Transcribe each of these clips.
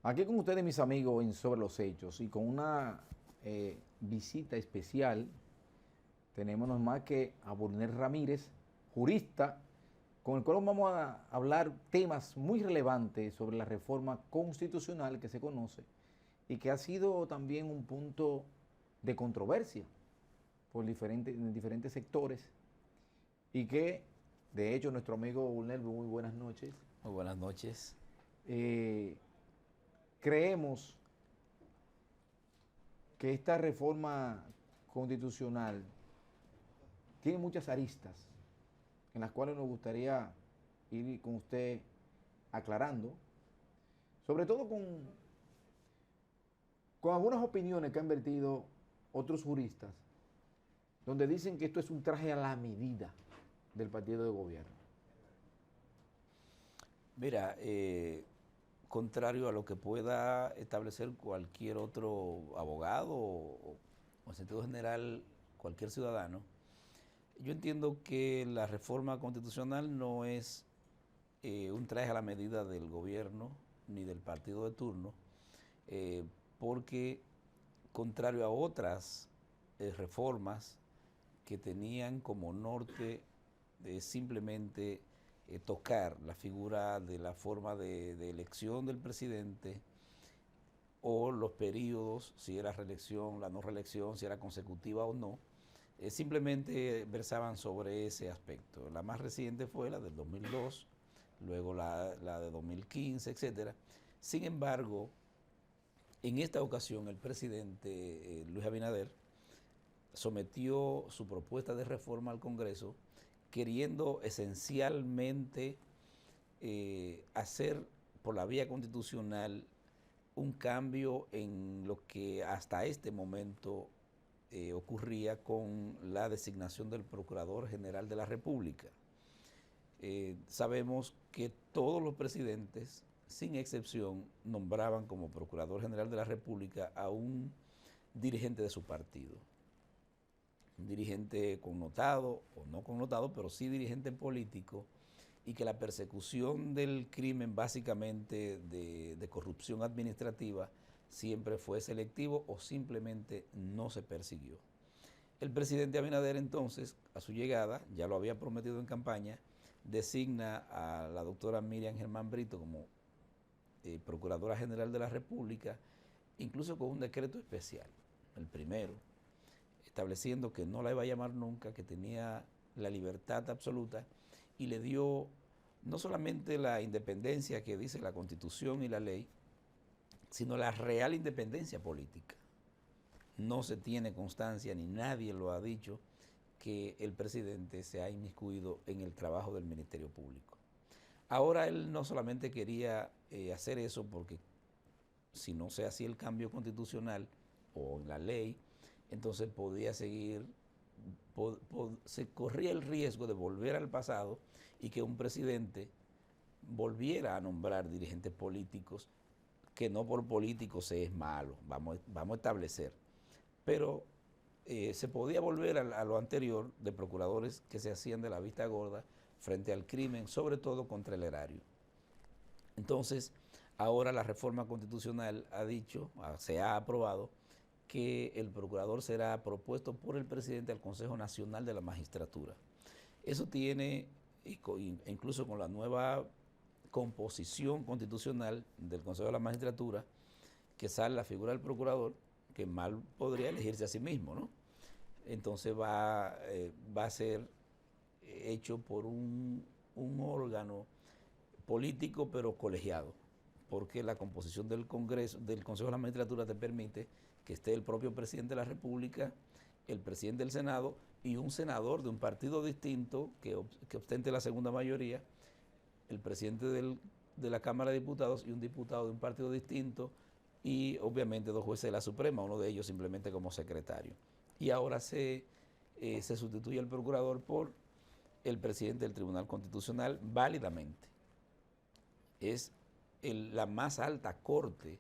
Aquí con ustedes, mis amigos, en Sobre los Hechos y con una visita especial, tenemos más que a Bornel Ramírez, jurista, con el cual vamos a hablar temas muy relevantes sobre la reforma constitucional que se conoce y que ha sido también un punto de controversia en diferentes sectores y que, de hecho, nuestro amigo Bornel, muy buenas noches. Muy buenas noches. Eh, Creemos que esta reforma constitucional tiene muchas aristas en las cuales nos gustaría ir con usted aclarando, sobre todo con algunas opiniones que han vertido otros juristas, donde dicen que esto es un traje a la medida del partido de gobierno. Mira, contrario a lo que pueda establecer cualquier otro abogado o en sentido general cualquier ciudadano, yo entiendo que la reforma constitucional no es un traje a la medida del gobierno ni del partido de turno, eh, porque contrario a otras reformas que tenían como norte simplemente tocar la figura de la forma de elección del presidente o los periodos, si era reelección, la no reelección, si era consecutiva o no, simplemente versaban sobre ese aspecto. La más reciente fue la del 2002, luego la de 2015, etcétera. Sin embargo, en esta ocasión el presidente Luis Abinader sometió su propuesta de reforma al Congreso queriendo esencialmente hacer por la vía constitucional un cambio en lo que hasta este momento ocurría con la designación del Procurador General de la República. Sabemos que todos los presidentes, sin excepción, nombraban como Procurador General de la República a un dirigente de su partido. Un dirigente connotado o no connotado, pero sí dirigente político, y que la persecución del crimen básicamente de corrupción administrativa siempre fue selectivo o simplemente no se persiguió. El presidente Abinader entonces, a su llegada, ya lo había prometido en campaña, designa a la doctora Miriam Germán Brito como Procuradora General de la República, incluso con un decreto especial, el primero, estableciendo que no la iba a llamar nunca, que tenía la libertad absoluta, y le dio no solamente la independencia que dice la Constitución y la ley, sino la real independencia política. No se tiene constancia, ni nadie lo ha dicho, que el presidente se ha inmiscuido en el trabajo del Ministerio Público. Ahora él no solamente quería hacer eso porque si no se hacía el cambio constitucional o en la ley, entonces podía seguir, se corría el riesgo de volver al pasado y que un presidente volviera a nombrar dirigentes políticos, que no por político se es malo, vamos a establecer. Pero se podía volver a lo anterior de procuradores que se hacían de la vista gorda frente al crimen, sobre todo contra el erario. Entonces, ahora la reforma constitucional ha dicho, se ha aprobado, que el procurador será propuesto por el presidente al Consejo Nacional de la Magistratura. Eso tiene, incluso con la nueva composición constitucional del Consejo de la Magistratura, que sale la figura del procurador, que mal podría elegirse a sí mismo, ¿no? Entonces va a ser hecho por un órgano político pero colegiado, porque la composición del Congreso, del Consejo de la Magistratura te permite que esté el propio presidente de la República, el presidente del Senado y un senador de un partido distinto que ostente la segunda mayoría, el presidente de la Cámara de Diputados y un diputado de un partido distinto y obviamente dos jueces de la Suprema, uno de ellos simplemente como secretario. Y ahora se sustituye al procurador por el presidente del Tribunal Constitucional válidamente. Es la más alta corte,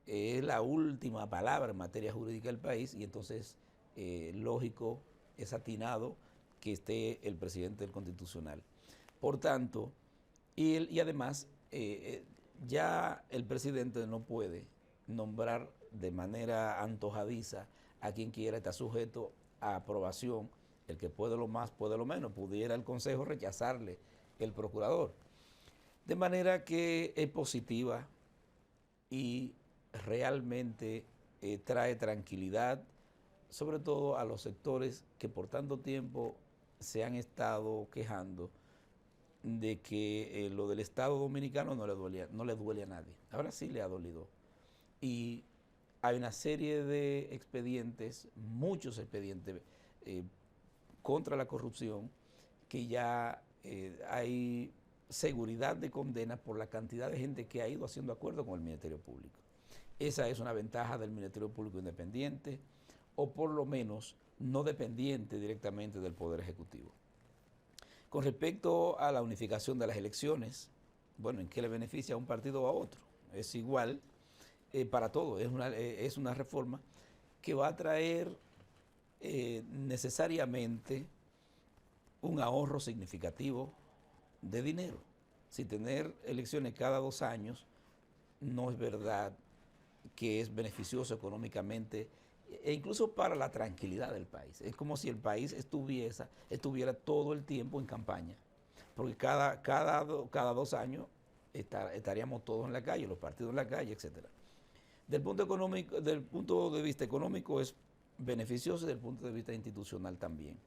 es la última palabra en materia jurídica del país y entonces lógico, es atinado que esté el presidente del Constitucional. Por tanto, y además ya el presidente no puede nombrar de manera antojadiza a quien quiera, está sujeto a aprobación. El que puede lo más, puede lo menos. Pudiera el Consejo rechazarle el procurador. De manera que es positiva y realmente trae tranquilidad, sobre todo a los sectores que por tanto tiempo se han estado quejando de que lo del Estado Dominicano no le duele a nadie. Ahora sí le ha dolido. Y hay una serie de expedientes, muchos expedientes contra la corrupción, que ya hay seguridad de condena por la cantidad de gente que ha ido haciendo acuerdo con el Ministerio Público. Esa es una ventaja del Ministerio Público Independiente, o por lo menos no dependiente directamente del Poder Ejecutivo. Con respecto a la unificación de las elecciones, bueno, ¿en qué le beneficia a un partido o a otro? Es igual para todo, es una reforma que va a traer necesariamente un ahorro significativo de dinero. Si tener elecciones cada 2 años no es verdad que es beneficioso económicamente e incluso para la tranquilidad del país. Es como si el país estuviera todo el tiempo en campaña, porque cada 2 años estaríamos todos en la calle, los partidos en la calle, etc. Del punto de vista económico es beneficioso y desde el punto de vista institucional también,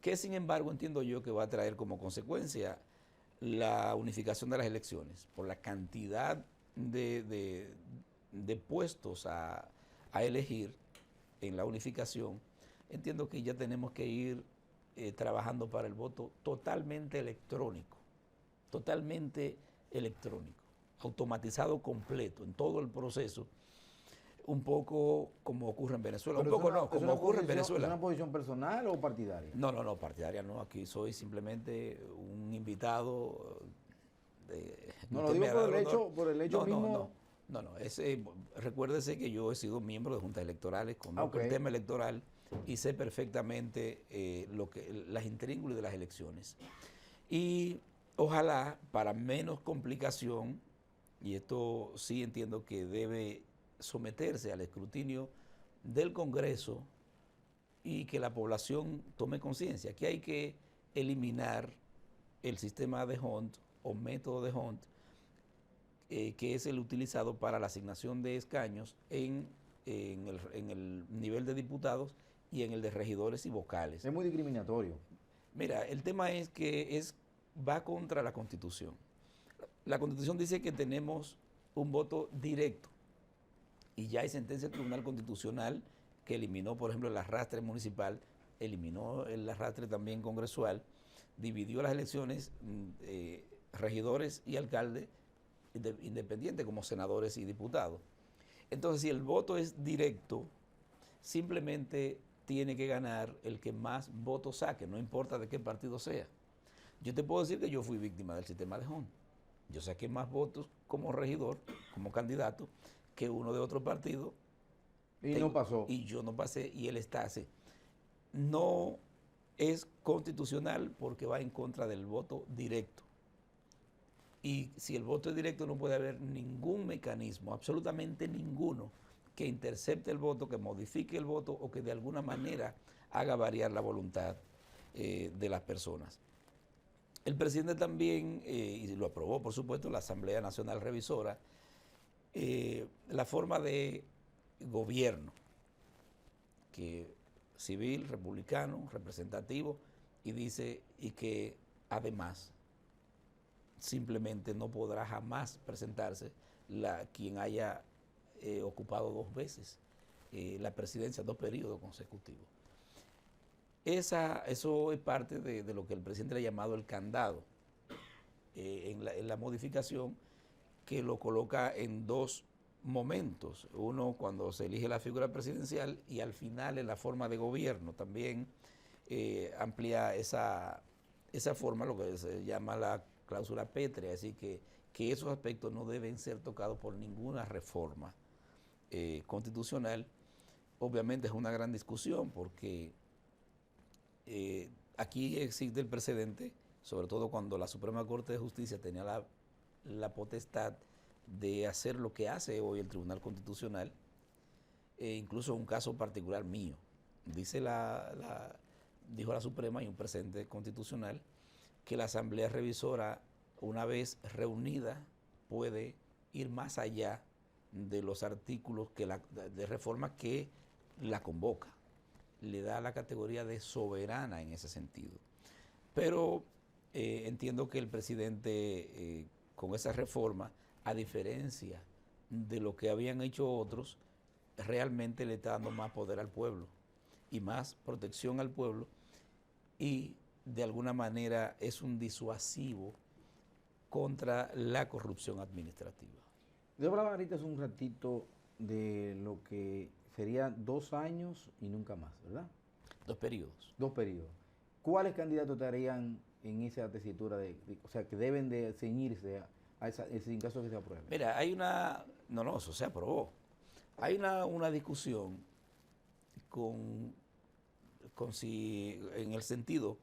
que sin embargo entiendo yo que va a traer como consecuencia la unificación de las elecciones por la cantidad de puestos a elegir en la unificación. Entiendo que ya tenemos que ir trabajando para el voto totalmente electrónico, automatizado completo en todo el proceso, un poco como ocurre en Venezuela. Pero un poco no, como ocurre en Venezuela. ¿Es una posición personal o partidaria? No, partidaria no. Aquí soy simplemente un invitado. No lo digo por el hecho mismo. No. Recuérdese que yo he sido miembro de juntas electorales, conozco el tema electoral y sé perfectamente las intríngulis de las elecciones. Y ojalá, para menos complicación, y esto sí entiendo que debe someterse al escrutinio del Congreso y que la población tome conciencia que hay que eliminar el sistema de Hunt o método de Hunt, que es el utilizado para la asignación de escaños en el nivel de diputados y en el de regidores y vocales. Es muy discriminatorio. Mira, el tema es que va contra la Constitución. La Constitución dice que tenemos un voto directo y ya hay sentencia del Tribunal Constitucional que eliminó, por ejemplo, el arrastre municipal, eliminó el arrastre también congresual, dividió las elecciones regidores y alcaldes independientes como senadores y diputados. Entonces, si el voto es directo, simplemente tiene que ganar el que más votos saque, no importa de qué partido sea. Yo te puedo decir que yo fui víctima del sistema de Hunt. Yo saqué más votos como regidor, como candidato, que uno de otro partido. Y no pasó. Y yo no pasé y él está así. No es constitucional porque va en contra del voto directo. Y si el voto es directo no puede haber ningún mecanismo, absolutamente ninguno, que intercepte el voto, que modifique el voto o que de alguna manera haga variar la voluntad de las personas. El presidente también, y lo aprobó por supuesto la Asamblea Nacional Revisora, la forma de gobierno, que civil, republicano, representativo, y dice, y que además simplemente no podrá jamás presentarse quien haya ocupado 2 veces la presidencia, 2 periodos consecutivos. Eso es parte de lo que el presidente le ha llamado el candado en la modificación, que lo coloca en 2 momentos. Uno cuando se elige la figura presidencial y al final en la forma de gobierno. También amplía esa forma, lo que se llama la cláusula pétrea, así que esos aspectos no deben ser tocados por ninguna reforma constitucional. Obviamente es una gran discusión porque aquí existe el precedente, sobre todo cuando la Suprema Corte de Justicia tenía la potestad de hacer lo que hace hoy el Tribunal Constitucional, incluso un caso particular mío. Dijo la Suprema y un precedente constitucional que la Asamblea Revisora, una vez reunida, puede ir más allá de los artículos de reforma que la convoca. Le da la categoría de soberana en ese sentido. Pero entiendo que el presidente, con esa reforma, a diferencia de lo que habían hecho otros, realmente le está dando más poder al pueblo y más protección al pueblo, y de alguna manera es un disuasivo contra la corrupción administrativa. Yo hablaba ahorita hace un ratito de lo que sería 2 años y nunca más, ¿verdad? 2 periodos. 2 periodos. ¿Cuáles candidatos estarían en esa tesitura o sea, que deben de ceñirse a esa, en caso de que se apruebe? Mira, hay una... No, eso se aprobó. Hay una discusión en el sentido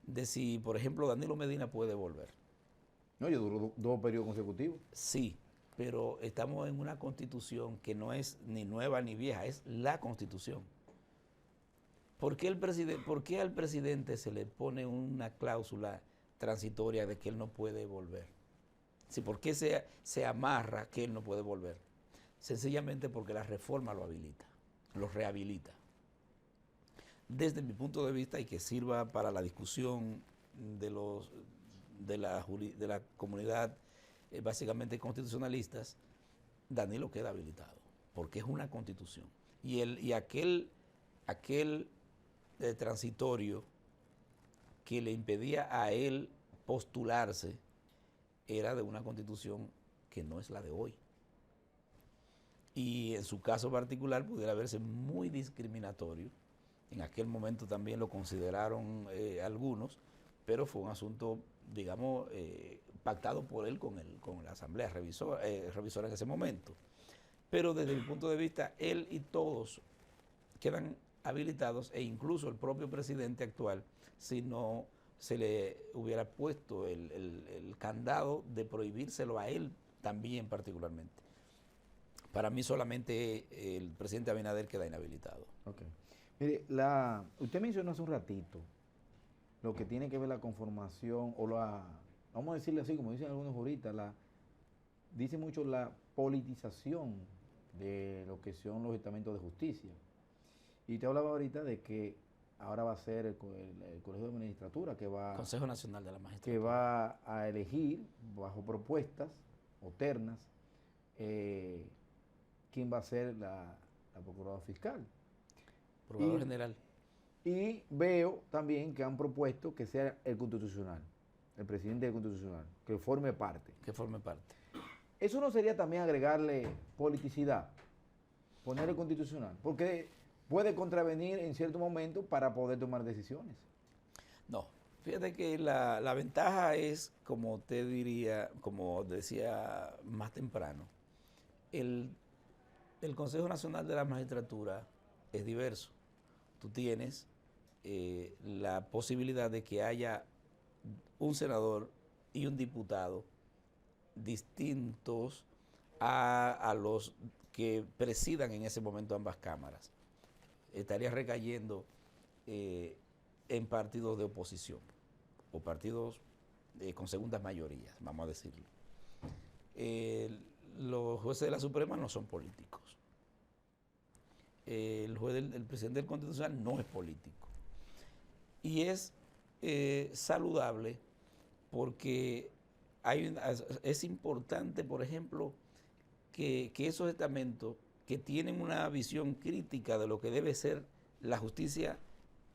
de si, por ejemplo, Danilo Medina puede volver. No, yo duró 2 periodos consecutivos. Sí, pero estamos en una constitución que no es ni nueva ni vieja, es la constitución. ¿Por qué al presidente se le pone una cláusula transitoria de que él no puede volver? Sí, ¿por qué se amarra que él no puede volver? Sencillamente porque la reforma lo habilita, lo rehabilita. Desde mi punto de vista, y que sirva para la discusión de la comunidad básicamente constitucionalistas, Danilo queda habilitado, porque es una constitución. Y aquel transitorio que le impedía a él postularse era de una constitución que no es la de hoy. Y en su caso particular pudiera verse muy discriminatorio. En aquel momento también lo consideraron algunos, pero fue un asunto, digamos, pactado por él con la Asamblea revisora en ese momento. Pero desde mi punto de vista, él y todos quedan habilitados, e incluso el propio presidente actual, si no se le hubiera puesto el candado de prohibírselo a él también particularmente. Para mí solamente el presidente Abinader queda inhabilitado. Okay. Mire, usted mencionó hace un ratito lo que tiene que ver la conformación, vamos a decirle así, como dicen algunos ahorita, dice mucho la politización de lo que son los estamentos de justicia. Y te hablaba ahorita de que ahora va a ser el Colegio de Magistratura Consejo Nacional de la Magistratura, que va a elegir bajo propuestas o ternas quién va a ser la procuradora fiscal. Procurador General. Y veo también que han propuesto que sea el constitucional, el presidente del constitucional, que forme parte. Que forme parte. ¿Eso no sería también agregarle politicidad? Poner el constitucional, porque puede contravenir en cierto momento para poder tomar decisiones. No, fíjate que la ventaja es, como te diría, como decía más temprano, el Consejo Nacional de la Magistratura es diverso. Tú tienes la posibilidad de que haya un senador y un diputado distintos a los que presidan en ese momento ambas cámaras. Estaría recayendo en partidos de oposición o partidos con segundas mayorías, vamos a decirlo. Los jueces de la Suprema no son políticos. El presidente del Constitucional no es político. Y es saludable porque es importante, por ejemplo, que esos estamentos que tienen una visión crítica de lo que debe ser la justicia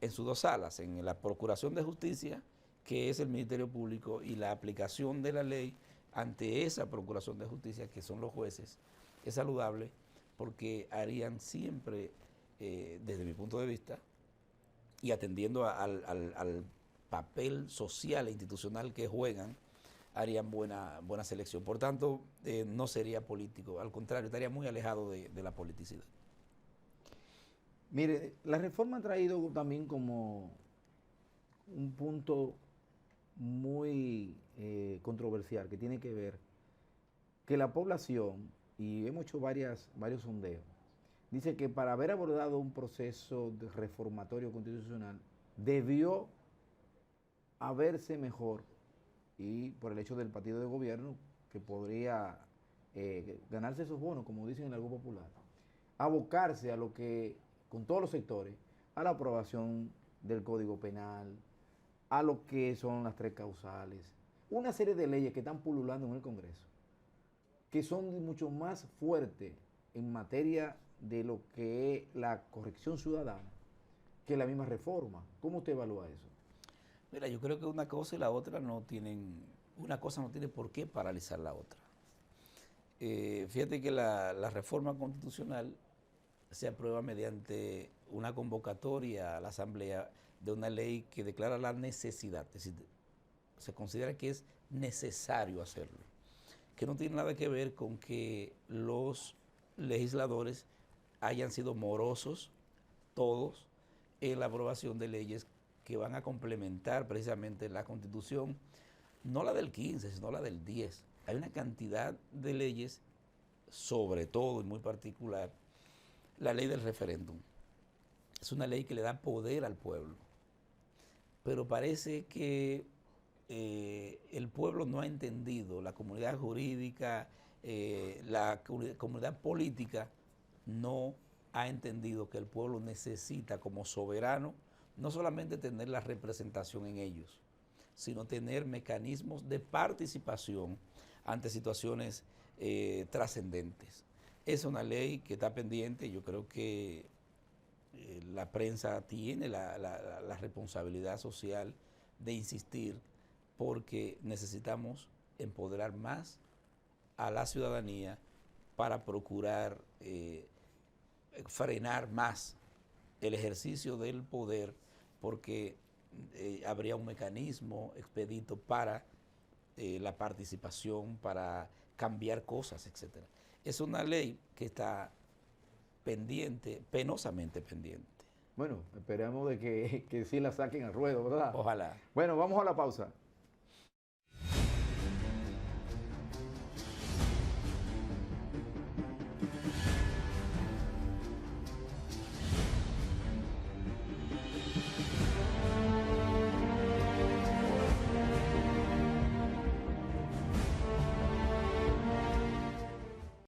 en sus 2 salas, en la Procuración de Justicia, que es el Ministerio Público, y la aplicación de la ley ante esa Procuración de Justicia, que son los jueces, es saludable porque harían siempre, desde mi punto de vista, y atendiendo al papel social e institucional que juegan, harían buena selección. Por tanto, no sería político, al contrario, estaría muy alejado de la politicidad. Mire, la reforma ha traído también como un punto muy controversial que tiene que ver que la población, y hemos hecho varios sondeos, dice que para haber abordado un proceso de reformatorio constitucional debió haberse mejor, y por el hecho del partido de gobierno que podría ganarse esos bonos, como dicen en algo popular, abocarse a lo que, con todos los sectores, a la aprobación del Código Penal, a lo que son las 3 causales, una serie de leyes que están pululando en el Congreso, que son mucho más fuertes en materia de lo que es la corrección ciudadana que la misma reforma. ¿Cómo usted evalúa eso? Mira, yo creo que una cosa y la otra no tienen, una cosa no tiene por qué paralizar la otra. Fíjate que la reforma constitucional se aprueba mediante una convocatoria a la Asamblea de una ley que declara la necesidad, es decir, se considera que es necesario hacerlo, que no tiene nada que ver con que los legisladores hayan sido morosos todos en la aprobación de leyes que van a complementar precisamente la Constitución, no la del 15, sino la del 10. Hay una cantidad de leyes, sobre todo y muy particular, la ley del referéndum. Es una ley que le da poder al pueblo, pero parece que el pueblo no ha entendido, la comunidad jurídica, la comunidad política no ha entendido que el pueblo necesita como soberano no solamente tener la representación en ellos, sino tener mecanismos de participación ante situaciones trascendentes. Es una ley que está pendiente. Yo creo que la prensa tiene la responsabilidad social de insistir, porque necesitamos empoderar más a la ciudadanía para procurar frenar más el ejercicio del poder, porque habría un mecanismo expedito para la participación, para cambiar cosas, etc. Es una ley que está pendiente, penosamente pendiente. Bueno, esperemos de que sí la saquen al ruedo, ¿verdad? Ojalá. Bueno, vamos a la pausa.